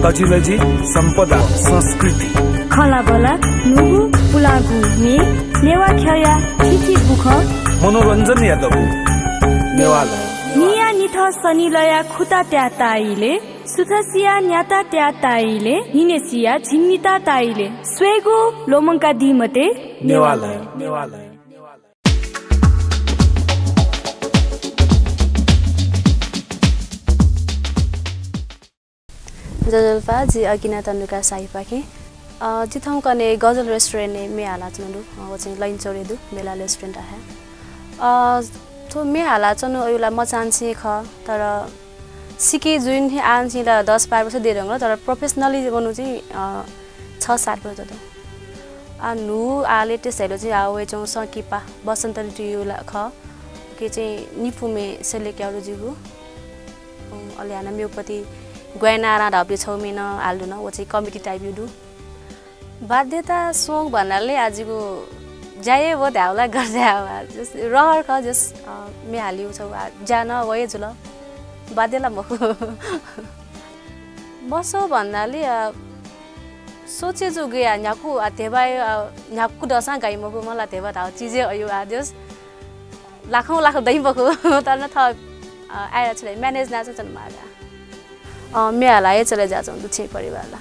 तजिलजी सम्पदा संस्कृति खला बला नुगु पुलागु मे नेवा ख्या थिथि बुख मनोरञ्जन यादव नेवाला निया निथ सनिलया खुता त्या ताइले सुथसिया न्याता त्या ताइले निनेसिया झिन्निता ताइले स्वेगु लोमंका दिमते नेवाला जजल्पा जी अगिना तनुका साई पाखे जिथम कने गजल रेस्टोरेंट ने मे हाला चनु वो चाहिँ लाइन चौरेदु मेला रेस्टोरेंट आहे तो मे हाला चनु अयुला मचान्सी ख तर सिके जुन हे आन्सी ला 10-12 वर्ष देरङ तर प्रोफेसनली बनु चाहिँ 6-7 वर्ष त नु आले त्यसैले चाहिँ आवे चौ सकिपा बसन्त ऋतुला ख के चाहिँ निफुमे सेलेक्याउ जिगु अल्याना मेउपति ग्वाइनारा ढप्ले छौमेन हाल्नु न वो चाहिँ कमिटी टाइप युडु बाध्यता सोङ भन्नाले आजको जाए वो धाउला गर्दै आवा जस रहर ख जस मे हालिउ छौ जान वए जुल बाध्यला मखु बसो भन्नाले सोचे जो गया न्याकु तेबाय न्याकु दसा गाई मखु मला तेबा धाउ चीजे अयु आदेस लाखौं लाख दै मखु तर न थ आएर छ म्यानेज नाच चन मागा मे हालाए चले जा चौ दुछे परिवारला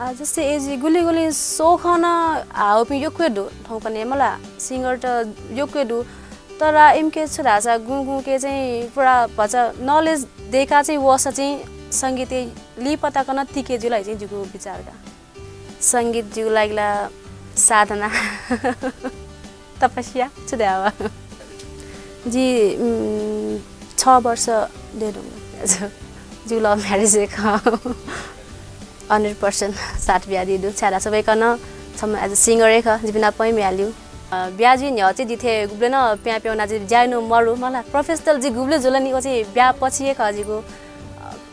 आज जस्तै एजी गुली गुली सोखना हाउ पि योक्वेदु ठौकने मला सिंगर त योक्वेदु तर एमके छरासा गुगु के चाहिँ पुरा भछ नलेज देखा चाहिँ वस चाहिँ संगीत लि पता कन तिके जुलाई चाहिँ जुगु विचारका संगीत जुगु लागला साधना तपस्या छुदावा जी 6 वर्ष देदु जु लभ म्यारेज का 100% साथ बिहा दिदु छाडा सबै कन सम एज सिंगर ख जिबिना पइ म्याल्यु ब्याजी न्य चाहिँ दिथे गुब्ले न प्या प्याउना चाहिँ जाइनु मरु मला प्रोफेसनल जी गुब्ले जुलनी ओ चाहिँ ब्या पछि खजिको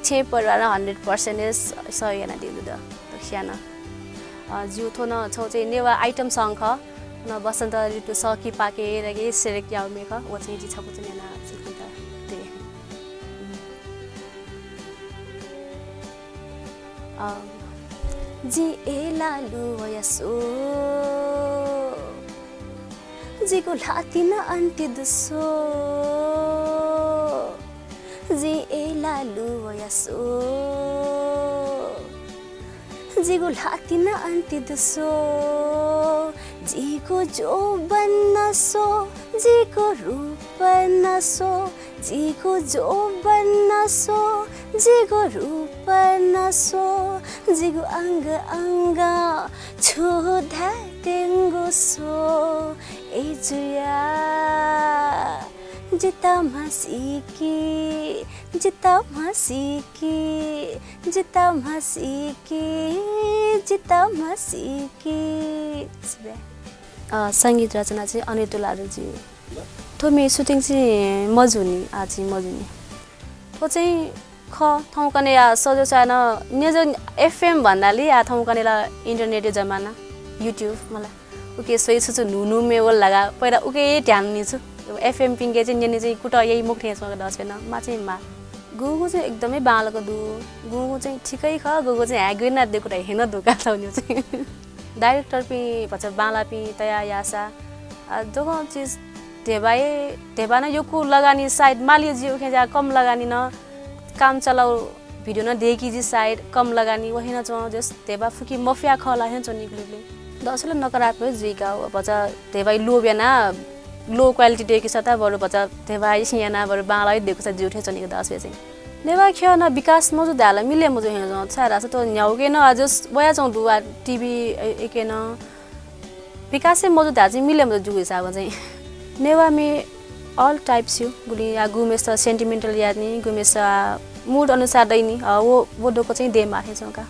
छे परिवार 100% सहयोग दिदु द तखियाना जु थोन छौ चाहिँ नेवा आइटम सङ ख न बसन्त ऋतु सकी पाके रगे सेरेक याउ मेख ओ चाहिँ जी छपु चाहिँ ना सिकिता ते जी एलालु वयसो जी को लातिना अन्ति दसो जी एलालु वयसो जी को लातिना अन्ति दसो जी को जो बनसो जी को रूप नसो जी को जो बनसो जी को रूप नसो जी को अंग अंग छुधा तेंगो सो ए जुया जिता मसीकी जिता मसीकी जिता मसीकी जिता मसीकी संगीत रचना चाहिँ अनित दुलारुजी थोमी सुटिङ चाहिँ मजुनी आज मजुनी तो चाहिँ ख थौकने या सजो छैन नेजो एफएम भन्नाले या थौकनेला इन्टरनेट जमाना युट्युब मलाई उके सोइ छु नुनु मेवल लगा पहिला उके ध्यान निछु एफएम पिङके चाहिँ नेने चाहिँ कुटा यही मुख ठेसमा दसेन मा चाहिँ मा गुगु चाहिँ एकदमै बालको दु गुगु चाहिँ ठिकै ख गुगु चाहिँ ह्यागेन दे कुटा हेन दुका लाउने चाहिँ डाइरेक्टर पि भन्छ बाला पि तया यासा दोगो चीज देबाना योकु लगानी साइड मालियो जी उखे जा कम लगानी न काम चलाउ भिडियो न देखी जी साइड कम लगानी वही न चो जस देबा फुकी मफिया खला हेन चो निक्लिले दसले नकारात्मक जीका भन्छ देबाई लो बेना लो क्वालिटी देखि सता बरु भन्छ देबाई सियाना बरु बालाई देखु छ जुठे चनिको दस चाहिँ नेवा ख्या न विकास मजु दाला मिले मजु हेन छारा छ त न्याउके न आज वया चौ दुवा टिभी एकेन विकास मजु दा चाहिँ मिले मजु जुगु हिसाब चाहिँ नेवा मे ऑल टाइप्स यु गुली या गुमेस सेन्टिमेन्टल याद नि गुमेस मूड अनुसार दैनी वो डोको चाहिँ दे माथे छौका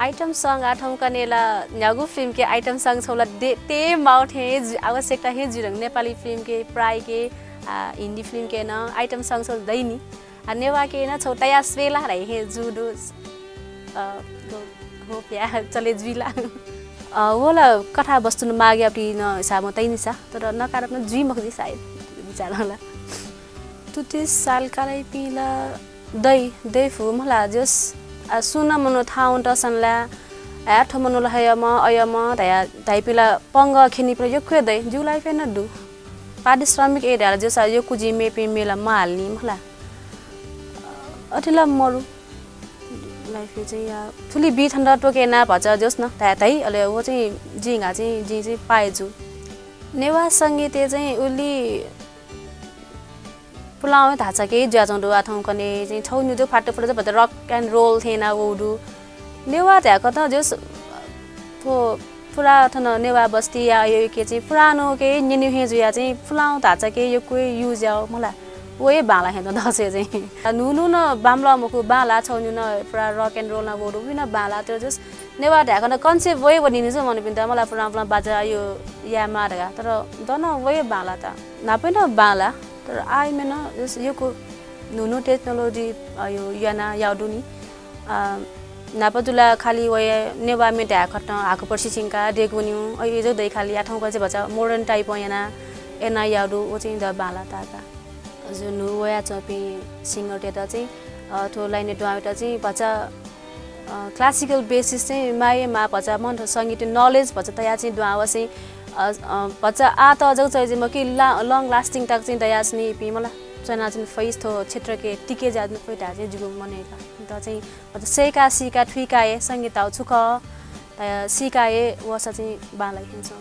आइटम सङ आठौं कनेला न्यागु फिल्म के आइटम सङ छौला ते माउथ हे आवश्यकता हे जुरङ नेपाली फिल्म के प्राय के हिन्दी फिल्म के न आइटम सङ छौ दैनी नेवा के न छौ तया स्वेला रहे हे जुडो हो प्या चले जुइला वोला कथा वस्तु न मागे अपि न हिसाबमा तैनी छ तर नकारात्मक जुइ मखदि सायद विचार होला 30 साल कालै पिला दै फु मला जस सुना मनो थाउन टसनला ठो मनो लहयम अयम धाइपिला पंग खिनी पर यक्वे दै जुलाई फेन दु पारिश्रमिक एरिया जो सा यो कुजी मेपे मेला मालनी मला अठिला मरु लाइफ चाहिँ या फुली बी ठण्डा टोके ना भन्छ जोस् न तातै अले वो चाहिँ जिङा चाहिँ जी चाहिँ पाएछु नेवा संगीत चाहिँ उली पुलाउ थाहा छ के ज्याजौँडो आठौँ कने चाहिँ छौनी जो फाटो फुटो भन्छ रक एन्ड रोल थिएन ओडु नेवा झ्याको त जोस् पुरा थन नेवा बस्ती या यो के चाहिँ पुरानो के निन्यु हेजुया चाहिँ पुलाउ थाहा छ के यो कोही युज याउ मलाई ओए बाला हेर्दा दसैँ चाहिँ नुनु न बाम्ला मुखु बाला छौनी न पुरा रक एन्ड रोल न ओडु बिना बाला त्यो जोस् नेवा ढाको न कन्सेप्ट वै बनिनु छ भने पनि त मलाई पुरा पुरा बाजा यो या मारेगा तर दन वै बाला त नापै न बाला तर आइ मेन यो को नुनु टेक्नोलोजी यो याना याउडुनी नापतुला खाली वय नेवा मेटा खट्न हाको पर्सी छिंका डेगुन्यु अय जो दै खाली आठौँ को चाहिँ भन्छ मोडर्न टाइप याना एना याउडु ओ चाहिँ द बाला ताका हजुर नु वया चपी सिंगर टेटा चाहिँ थो लाइने डुवाटा चाहिँ भन्छ क्लासिकल बेसिस चाहिँ माये भन्छ मन संगीत नलेज भन्छ तया चाहिँ डुवा चाहिँ भन्छ आ त जौ चाहिँ म कि लङ लास्टिङ तक चाहिँ दयास्नी पि मलाई चना चाहिँ फैस थो क्षेत्र के टिके जानु पैटा चाहिँ जुगु मनेका त चाहिँ भन्छ सेका सिका ठुइकाए संगीत आउ छुक सिकाए वसा चाहिँ बालाई हिन्छ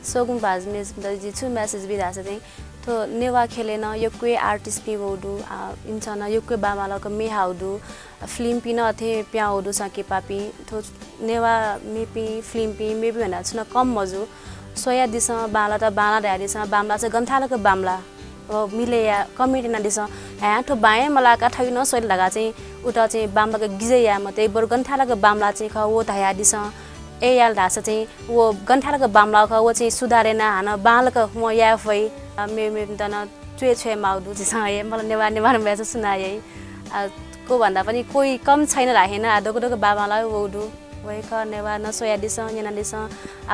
सोगुङ भाजमे जी छु मेसेज बिदा चाहिँ तो नेवा खेलेन यो कोही आर्टिस्ट पि वडु इन्सन यो कोही बामालको मेहाउडु फिल्म पिन अथे प्याउडु सके पापी तो नेवा मेपी फिल्म पि मेबी भना छन कम मजु सोया दिस बाला त बाला ढाडिस बामला चाहिँ गन्थालको बामला मिले या कमिटी न दिस ह्या ठो बाए मलाका ठगिन सोइल लगा चाहिँ उता चाहिँ बामलाको गिजे या मते बर गन्थालको बामला चाहिँ ख वो धया दिस एयाल ढास चाहिँ वो गन्थालको बामला ख वो चाहिँ सुधारेन हान बालको म या फै मे तन चुए माउडु चाहिँ मलाई नेवा नेवा बेस सुनाए को भन्दा पनि कोही कम छैन राखेन आदोको दोको बाबालाई वडु वै ख नेवा न सोया दिस जना दिस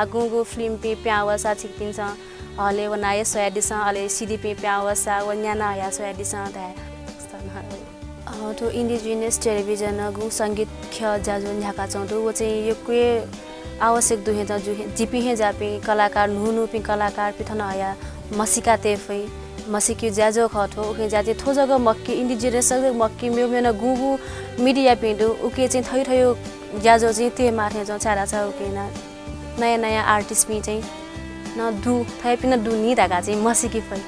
गुगु फिल्म पे प्यावसा छिकिन्छ हले वनाए सोया दिस अले सिडी पे प्यावसा वन्याना या सोया दिस तो इन्डिजिनियस टेलिभिजन गु संगीत ख जाजु झ्याका चौदु वो चाहिँ यो कुए आवश्यक दुहे त जिपी हे जापी कलाकार नुनु पि कलाकार पिथन आया मसिका तेफै मसिकी ज्याजो खथो उके जाति थो जग मक्की इन्डिजिनियस मक्की मेन गुगु मिडिया पिन्डु उके चाहिँ थै थयो ज्याजो चाहिँ ते माथे जो छारा छ उके नयाँ नयाँ आर्टिस्ट पि चाहिँ न दु थै पिन दु नि धागा चाहिँ मसिकी फै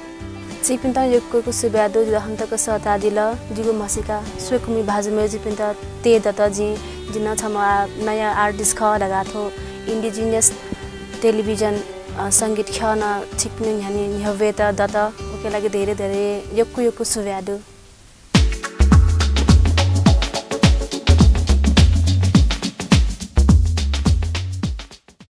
चिपिन त यो को सुब्यादो हन्तको सता दिल जिगु मसिका स्वेकुमी भाजुमे जिपिन त ते दत जी जिन छमा नयाँ आर्टिस्ट ख धागा थो इन्डिजिनियस टेलिभिजन संगीत ख्यान छिक्नु यानी हवे त दत ओके लागि धेरै धेरै यक्कु सुब्यादो